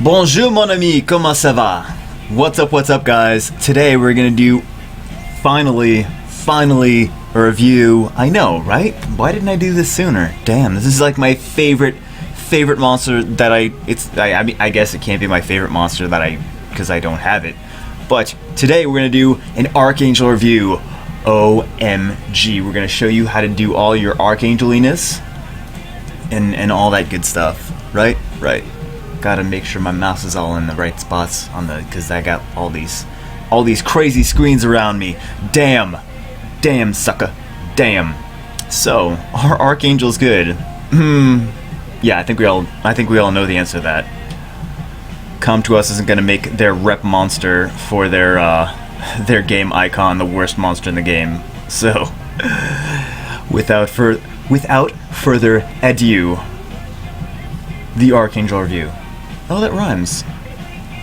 Bonjour mon ami, comment ça va? What's up guys? Today we're gonna do, finally, a review. I know, right? Why didn't I do this sooner? Damn, this is like my favorite monster that I mean, I guess it can't be my favorite monster because I don't have it. But today we're gonna do an Archangel review. OMG, we're gonna show you how to do all your Archangeliness and all that good stuff. Right. Gotta make sure my mouse is all in the right spots because I got all these crazy screens around me. Damn sucker, damn. So, are Archangels good? Yeah, I think we all know the answer to that. Come to Us isn't gonna make their rep monster for their game icon the worst monster in the game. So, without further ado, the Archangel review. Oh, that rhymes.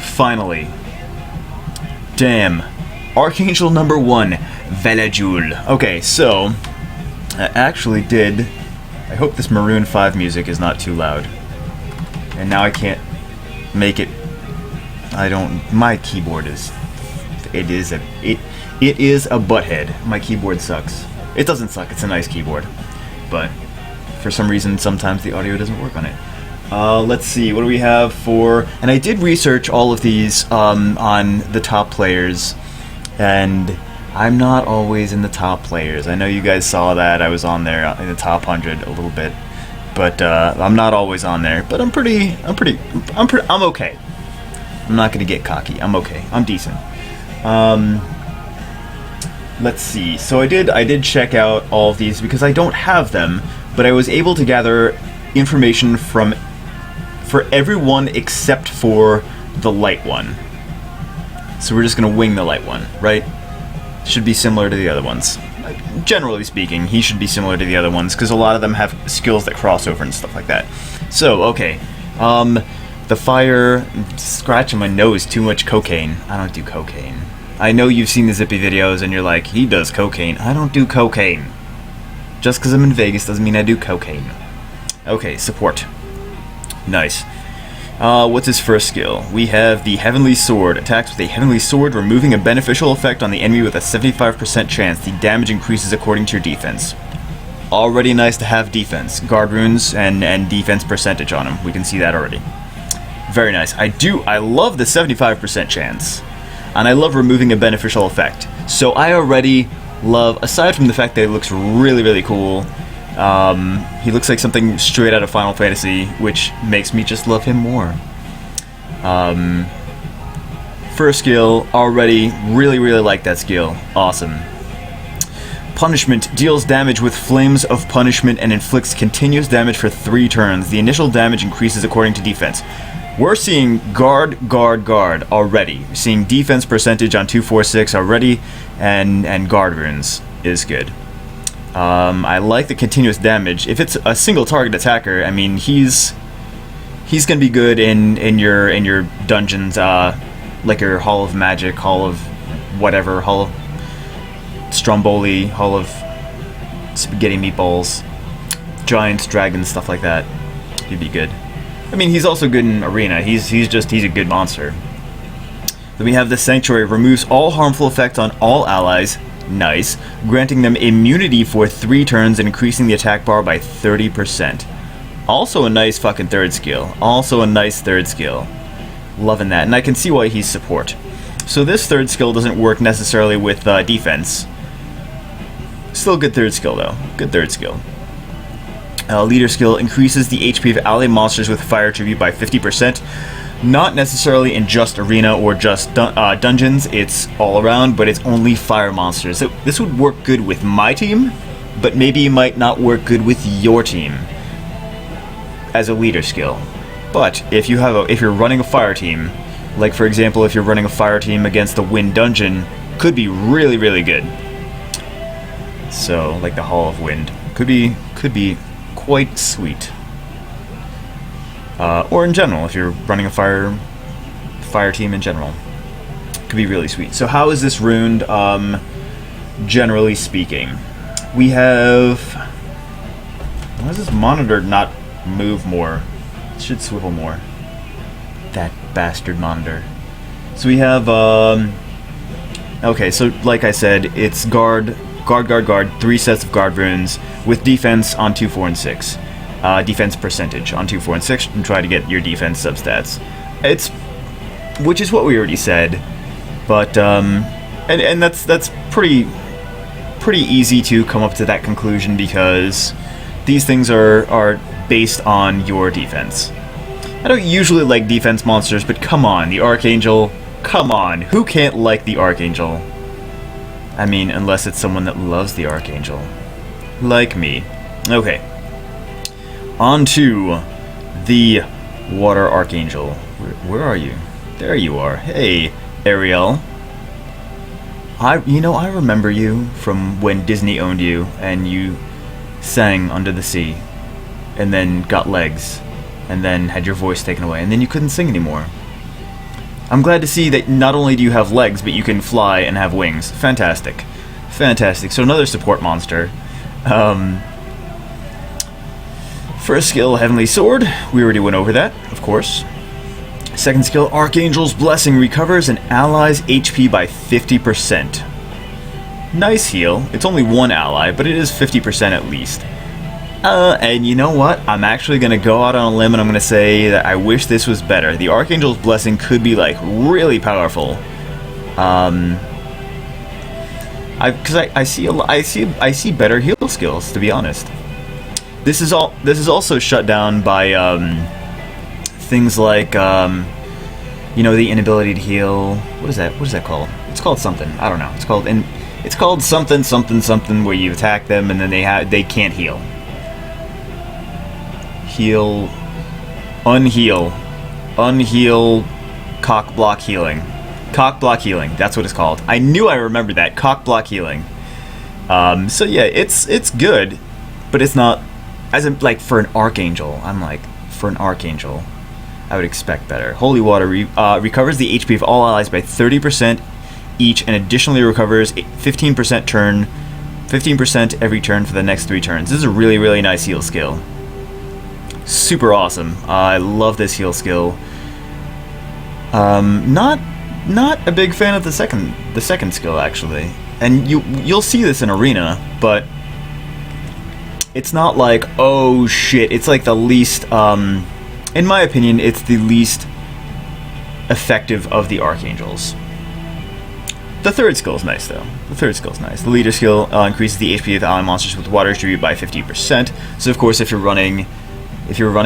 Finally. Damn. Archangel number 1, Velajuel. Okay, so I actually did. I hope this Maroon 5 music is not too loud. And now I can't make it. My keyboard is. It is a butthead. My keyboard sucks. It doesn't suck. It's a nice keyboard, but for some reason sometimes the audio doesn't work on it. Let's see, what do we have for... And I did research all of these on the top players, and I'm not always in the top players. I know you guys saw that. I was on there in the top 100 a little bit, but I'm not always on there. But I'm okay. I'm not gonna get cocky. I'm okay. I'm decent. Let's see. So I did check out all of these because I don't have them, but I was able to gather information for everyone except for the light one. So we're just gonna wing the light one, right? Should be similar to the other ones. Generally speaking, he should be similar to the other ones because a lot of them have skills that cross over and stuff like that. So, okay. The fire... Scratching my nose, too much cocaine. I don't do cocaine. I know you've seen the Zippy videos and you're like, he does cocaine. I don't do cocaine. Just because I'm in Vegas doesn't mean I do cocaine. Okay, support. Nice. What's his first skill? We have the Heavenly Sword. Attacks with a Heavenly Sword, removing a beneficial effect on the enemy with a 75% chance. The damage increases according to your defense. Already nice to have defense. Guard runes and defense percentage on him. We can see that already. Very nice. I love the 75% chance. And I love removing a beneficial effect. So I already love, aside from the fact that it looks really, really cool, he looks like something straight out of Final Fantasy, which makes me just love him more. First skill, already really, really like that skill. Awesome. Punishment deals damage with Flames of Punishment and inflicts continuous damage for 3 turns. The initial damage increases according to defense. We're seeing guard already. We're seeing defense percentage on 246 already, and guard runes is good. I like the continuous damage. If it's a single target attacker, I mean he's gonna be good in your dungeons, like your Hall of Magic, Hall of whatever, Hall of Stromboli, Hall of Spaghetti Meatballs, Giants, Dragons, stuff like that. He'd be good. I mean, he's also good in Arena. He's a good monster. Then we have the Sanctuary. Removes all harmful effects on all allies. Nice. Granting them immunity for 3 turns and increasing the attack bar by 30%. Also a nice fucking third skill. Loving that. And I can see why he's support. So this third skill doesn't work necessarily with defense. Still a good third skill, though. Good third skill. Leader skill increases the HP of allied monsters with fire tribute by 50%. Not necessarily in just Arena or just dungeons, it's all around, but it's only fire monsters. So this would work good with my team, but maybe it might not work good with your team as a leader skill. But if you're running a fire team, like for example if you're running a fire team against the Wind Dungeon, could be really, really good. So like the Hall of Wind. Could be quite sweet. Or in general, if you're running a fire team in general, could be really sweet. So how is this runed? Generally speaking, we have. Why does this monitor not move more? It should swivel more. That bastard monitor. So we have, okay, so like I said, it's guard, 3 sets of guard runes with defense on 2, 4, and 6. Defense percentage on 2, 4, and 6, and try to get your defense substats. Which is what we already said, but, and that's pretty easy to come up to that conclusion because these things are based on your defense. I don't usually like defense monsters, but come on, the Archangel. Come on, who can't like the Archangel? I mean, unless it's someone that loves the Archangel. Like me. Okay. On to the Water Archangel. Where are you? There you are. Hey, Ariel. I remember you from when Disney owned you, and you sang Under the Sea, and then got legs, and then had your voice taken away, and then you couldn't sing anymore. I'm glad to see that not only do you have legs, but you can fly and have wings. Fantastic. Fantastic. So another support monster. First skill, Heavenly Sword. We already went over that, of course. Second skill, Archangel's Blessing, recovers an ally's HP by 50%. Nice heal. It's only one ally, but it is 50% at least. And you know what? I'm actually going to go out on a limb and I'm going to say that I wish this was better. The Archangel's Blessing could be, like, really powerful. Because I see better heal skills, to be honest. This is also shut down by things like the inability to heal. What is that called? It's called something. I don't know. It's called something where you attack them and then they can't heal. Unheal, cock block healing. Cock block healing, that's what it's called. I knew I remembered that, cock block healing. So yeah, it's good, but it's not, as in, like, for an Archangel, for an Archangel, I would expect better. Holy Water recovers the HP of all allies by 30% each, and additionally recovers 15% every turn for the next 3 turns. This is a really, really nice heal skill. Super awesome. I love this heal skill. Not a big fan of the second skill, actually. And you'll see this in Arena, but it's not like, oh shit, it's like the least, in my opinion, it's the least effective of the Archangels. The third skill is nice, though. The leader skill increases the HP of ally monsters with water attribute by 50%. So of course, if you're running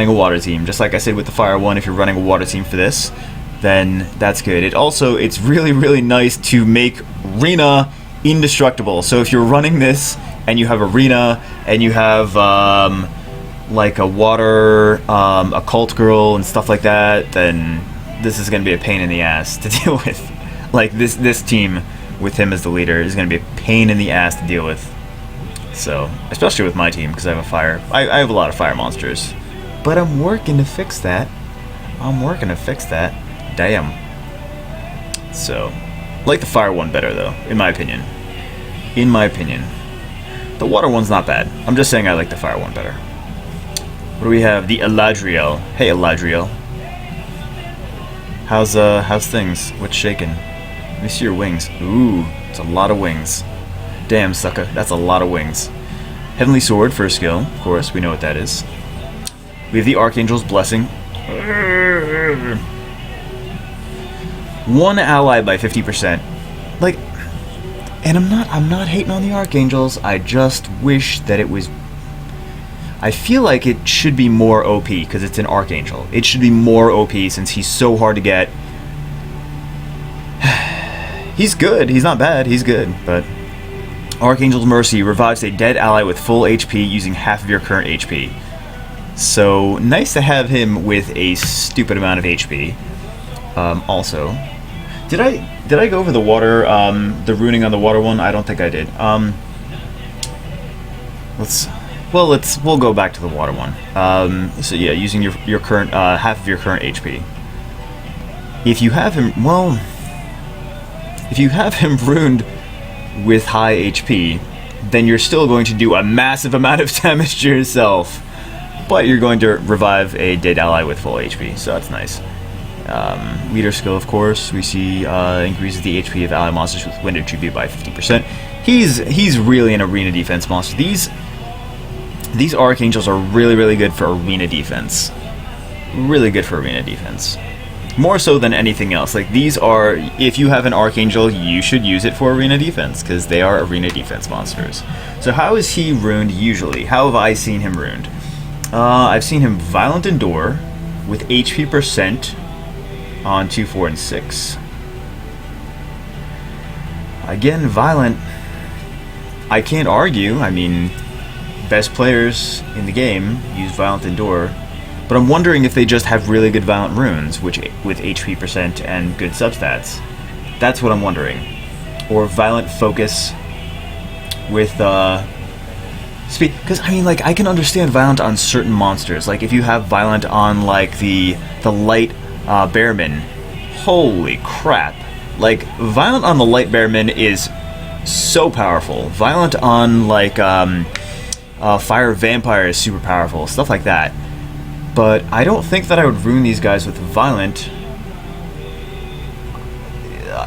a water team, just like I said with the fire one, if you're running a water team for this, then that's good. It's really, really nice to make Runa indestructible. So if you're running this and you have a Runa and you have like a water occult girl and stuff like that, then this is going to be a pain in the ass to deal with. Like this team with him as the leader is going to be a pain in the ass to deal with. So, especially with my team, because I have I have a lot of fire monsters. But I'm working to fix that. Damn. So, I like the fire one better, though, in my opinion. The water one's not bad. I'm just saying I like the fire one better. What do we have? The Eladriel. Hey, Eladriel. How's things? What's shaking? Let me see your wings. Ooh, it's a lot of wings. Damn, sucker, that's a lot of wings. Heavenly Sword, first skill, of course, we know what that is. We have the Archangel's Blessing. One ally by 50%. Like, and I'm not hating on the Archangels, I just wish that it was... I feel like it should be more OP, because it's an Archangel. It should be more OP, since he's so hard to get. He's good, he's not bad, he's good, but... Archangel's Mercy revives a dead ally with full HP using half of your current HP. So, nice to have him with a stupid amount of HP. Also, did I go over the water, the runing on the water one? I don't think I did. We'll go back to the water one. So yeah, using your current, half of your current HP. If you have him ruined with high HP, then you're still going to do a massive amount of damage to yourself, but you're going to revive a dead ally with full HP, so that's nice. Leader skill, of course, we see increases the HP of ally monsters with wind attribute by 50%. He's really an arena defense monster. These Archangels are really good for arena defense. Really good for arena defense. More so than anything else. Like, these are, if you have an Archangel, you should use it for arena defense, because they are arena defense monsters. So how is he runed usually? How have I seen him runed? I've seen him Violent Endure with HP percent on 2, 4, and 6. Again, Violent. I can't argue. I mean, best players in the game use Violent Endure. But I'm wondering if they just have really good Violent runes, which with HP percent and good substats. That's what I'm wondering. Or Violent Focus with speed. Because, I mean, like, I can understand Violent on certain monsters. Like, if you have Violent on, like, the light Bearman. Holy crap. Like, Violent on the light Bearman is so powerful. Violent on, like, Fire Vampire is super powerful. Stuff like that. But I don't think that I would rune these guys with Violent.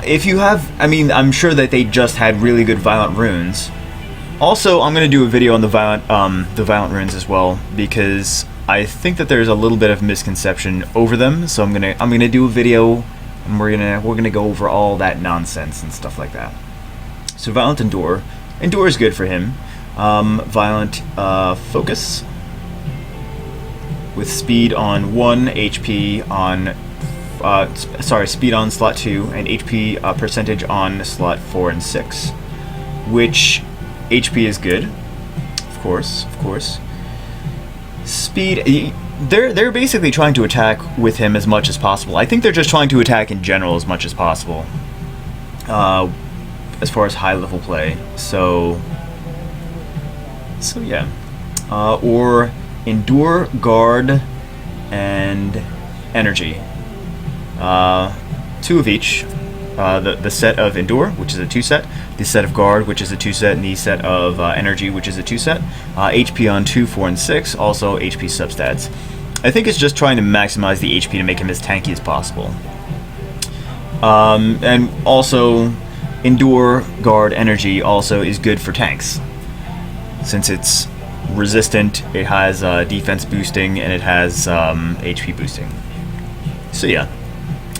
If you have, I mean, I'm sure that they just had really good Violent runes. Also, I'm gonna do a video on the Violent runes as well, because I think that there's a little bit of misconception over them. So I'm gonna do a video, and we're gonna go over all that nonsense and stuff like that. So Violent Endure is good for him. Violent Focus with speed on 1, HP on speed on slot 2, and HP percentage on slot 4 and 6, which HP is good, of course. Speed, they're basically trying to attack with him as much as possible. I think they're just trying to attack in general as much as possible, as far as high level play. So yeah, or Endure, Guard, and Energy. 2 of each. The set of Endure, which is a 2 set, the set of Guard, which is a 2 set, and the set of Energy, which is a 2 set. HP on 2, 4, and 6, also HP substats. I think it's just trying to maximize the HP to make him as tanky as possible. And also, Endure, Guard, Energy also is good for tanks. Since it's resistant, it has defense boosting, and it has HP boosting. So yeah,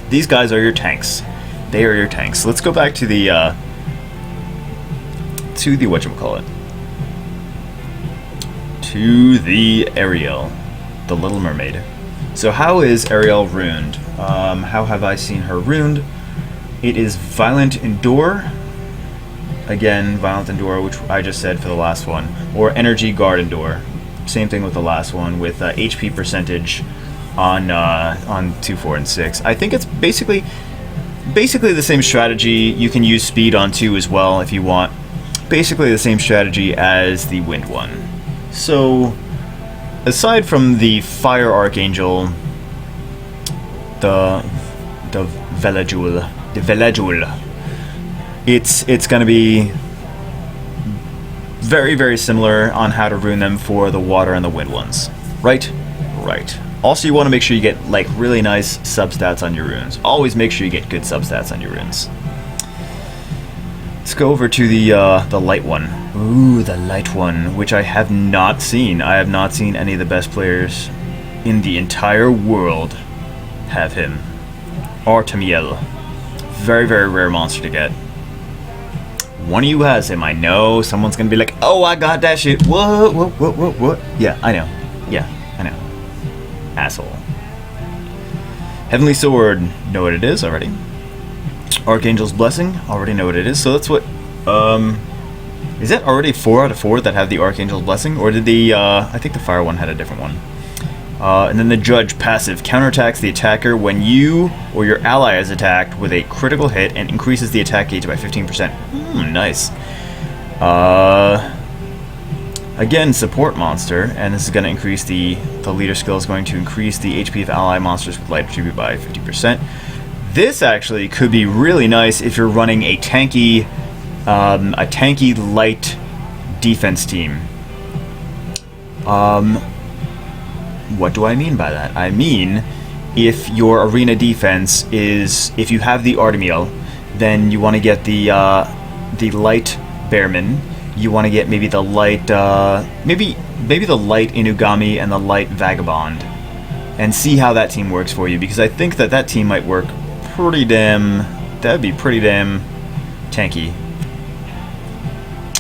these guys are your tanks. They are your tanks. Let's go back to the whatchamacallit, to the Ariel, the Little Mermaid. So how is Ariel runed? How have I seen her runed? It is Violent Endure. Again, Violent Endure, which I just said for the last one, or Energy, Guard, Endure. Same thing with the last one, with HP percentage on 2, 4, and 6. I think it's basically the same strategy. You can use speed on 2 as well if you want. Basically the same strategy as the wind one. So, aside from the Fire Archangel, the Velajuel, it's going to be very similar on how to rune them for the water and the wind ones. Right. Also, you want to make sure you get, like, really nice substats on your runes. Always make sure you get good substats on your runes. Let's go over to the light one. Ooh, the light one, which I have not seen. I have not seen any of the best players in the entire world have him. Artamiel. Very rare monster to get. One of you has him. I know someone's gonna be like, "Oh, I got that shit." What? Yeah, I know. Asshole. Heavenly Sword. Know what it is already. Archangel's Blessing. Already know what it is. So that's what. Is that already 4 out of 4 that have the Archangel's Blessing, or did the I think the Fire one had a different one. And then the Judge passive counterattacks the attacker when you or your ally is attacked with a critical hit and increases the attack gauge by 15%. Nice. Again, support monster, and this is going to increase the leader skill is going to increase the HP of ally monsters with light attribute by 50%. This actually could be really nice if you're running a tanky light defense team. What do I mean by that? I mean, if your arena defense is, if you have the Artamiel, then you want to get the light Bearman. You want to get maybe the light, maybe the light Inugami and the light Vagabond, and see how that team works for you. Because I think that team might work pretty damn. That would be pretty damn tanky,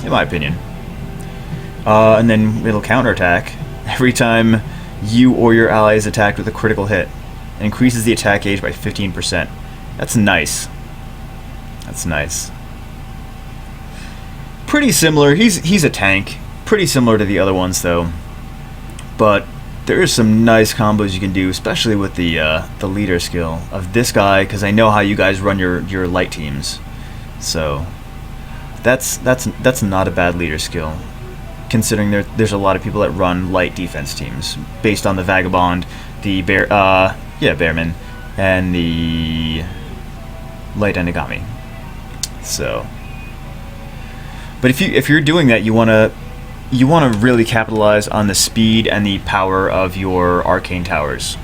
in my opinion. And then it'll counterattack every time you or your ally is attacked with a critical hit. It increases the attack gauge by 15%. That's nice. That's nice. Pretty similar. He's a tank. Pretty similar to the other ones, though. But there is some nice combos you can do, especially with the leader skill of this guy, because I know how you guys run your light teams. So that's not a bad leader skill, considering there's a lot of people that run light defense teams based on the Vagabond, the Bearman, and the light Inugami. So, but if you're doing that, you wanna really capitalize on the speed and the power of your arcane towers,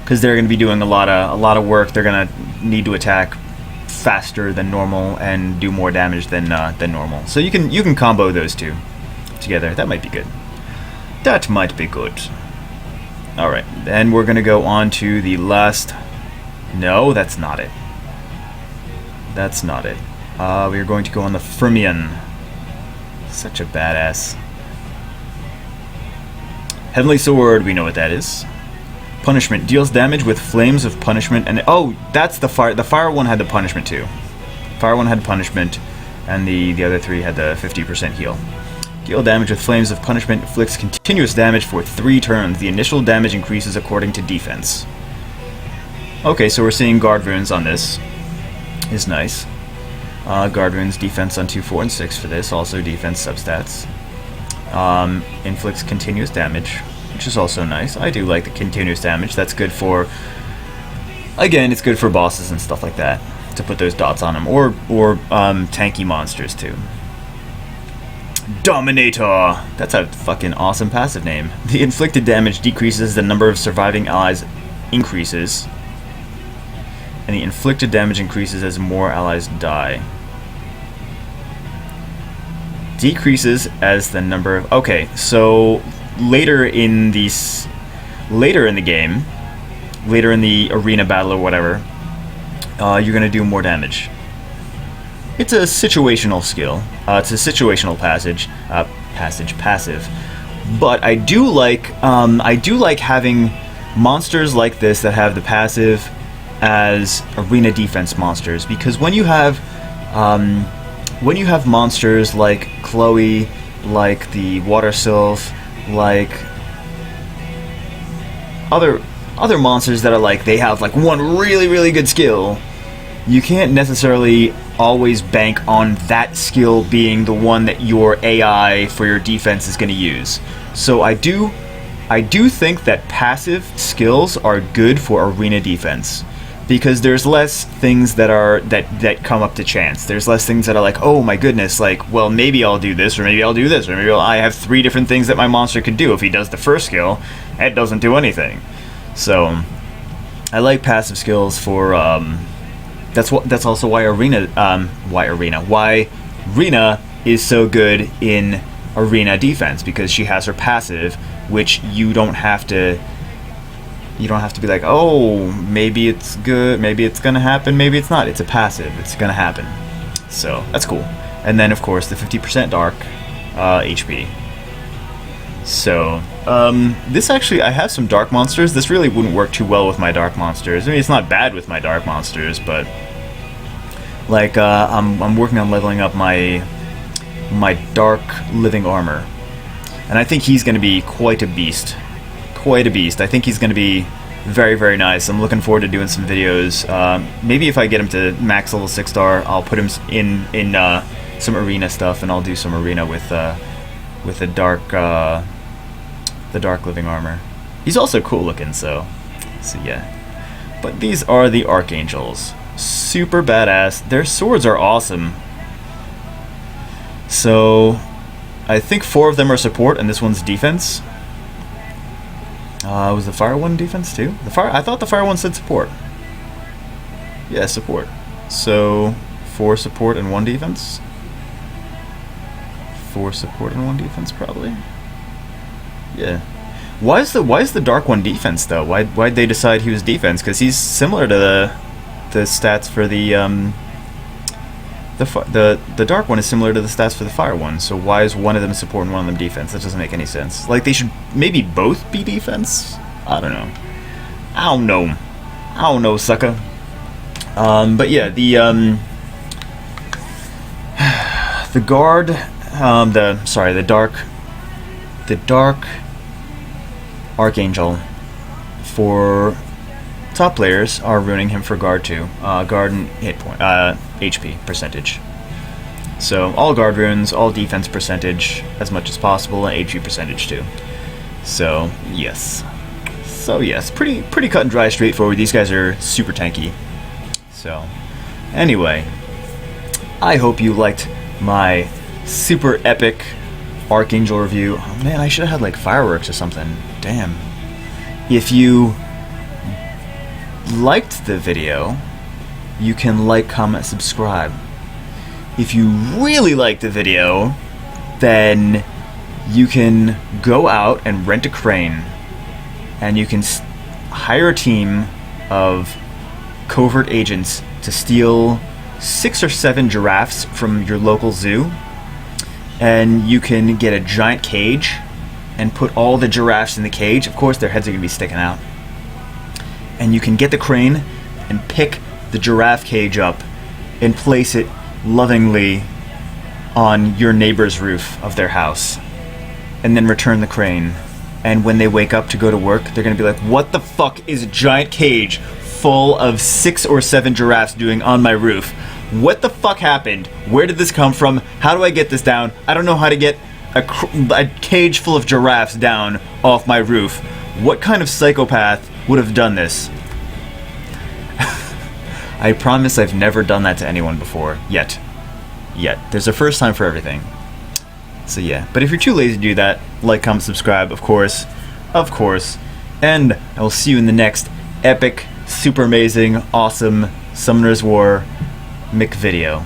because they're going to be doing a lot of work. They're going to need to attack faster than normal and do more damage than normal. So you can combo those two together. That might be good. That might be good. All right, then we're going to go on to the last. No, that's not it. That's not it. We are going to go on the Fermion. Such a badass. Heavenly Sword, we know what that is. Punishment. Deals damage with flames of punishment. And oh, that's the fire. The fire one had the punishment too. Fire one had punishment, and the other three had the 50% heal. Deal damage with flames of punishment. Inflicts continuous damage for 3 turns. The initial damage increases according to defense. Okay, so we're seeing guard runes on this. Is nice. Guard runes, defense on 2, 4, and 6 for this. Also defense substats. Inflicts continuous damage, which is also nice. I do like the continuous damage. That's good for, again, it's good for bosses and stuff like that, to put those dots on them, or tanky monsters too. Dominator. That's a fucking awesome passive name. The inflicted damage decreases, the number of surviving allies increases, and the inflicted damage increases as more allies die. Decreases as the number of... Okay, so later in the game, later in the arena battle or whatever, you're going to do more damage. It's a situational skill. It's a situational passive. But I do like having monsters like this that have the passive as arena defense monsters, because when you have monsters like Chloe, like the Water Sylph, like other monsters that are like, they have like one really good skill, you can't necessarily always bank on that skill being the one that your AI for your defense is going to use. So I do think that passive skills are good for arena defense, because there's less things that come up to chance. There's less things that are like, oh my goodness, like, well, maybe I'll do this, or maybe I'll do this, or maybe I have 3 different things that my monster could do. If he does the first skill, it doesn't do anything. So I like passive skills for that's also why Rena is so good in arena defense, because she has her passive, which you don't have to be like, oh, maybe it's good, maybe it's gonna happen, maybe it's not. It's a passive, it's gonna happen. So that's cool. And then of course the 50% dark HP. So this actually, I have some dark monsters. This really wouldn't work too well with my dark monsters. I mean, it's not bad with my dark monsters, but like I'm working on leveling up my dark living armor, and I think he's going to be quite a beast. I think he's going to be very nice. I'm looking forward to doing some videos. Maybe if I get him to max level 6-star, I'll put him in some arena stuff, and I'll do some arena with the dark living armor. He's also cool looking, so yeah. But these are the Archangels. Super badass. Their swords are awesome. So I think 4 of them are support and this one's defense. Was the fire one defense too? I thought the fire one said support. Yeah, support. So 4 support and 1 defense. 4 support and 1 defense probably. Yeah. Why is the dark one defense though? Why'd they decide he was defense? Because he's similar to the stats for the dark one is similar to the stats for the fire one. So why is one of them support and one of them defense? That doesn't make any sense. Like they should maybe both be defense. I don't know. I don't know, sucker. But yeah, the guard, the dark Archangel for top players are ruining him for guard too. Guard and hit point, HP percentage. So all guard runes, all defense percentage as much as possible, and HP percentage too. So yes, pretty cut and dry, straightforward. These guys are super tanky. So anyway, I hope you liked my super epic Archangel review. Oh man, I should have had like fireworks or something. Damn. If you liked the video, you can like, comment, subscribe. If you really liked the video, then you can go out and rent a crane, and you can hire a team of covert agents to steal 6 or 7 giraffes from your local zoo, and you can get a giant cage and put all the giraffes in the cage. Of course, their heads are going to be sticking out. And you can get the crane and pick the giraffe cage up and place it lovingly on your neighbor's roof of their house, and then return the crane. And when they wake up to go to work, they're going to be like, what the fuck is a giant cage full of 6 or 7 giraffes doing on my roof? What the fuck happened? Where did this come from? How do I get this down? I don't know how to get a cage full of giraffes down off my roof. What kind of psychopath would have done this? I promise I've never done that to anyone before. Yet. There's a first time for everything. So yeah. But if you're too lazy to do that, like, comment, subscribe, of course. And I will see you in the next epic, super amazing, awesome Summoner's War Mick video.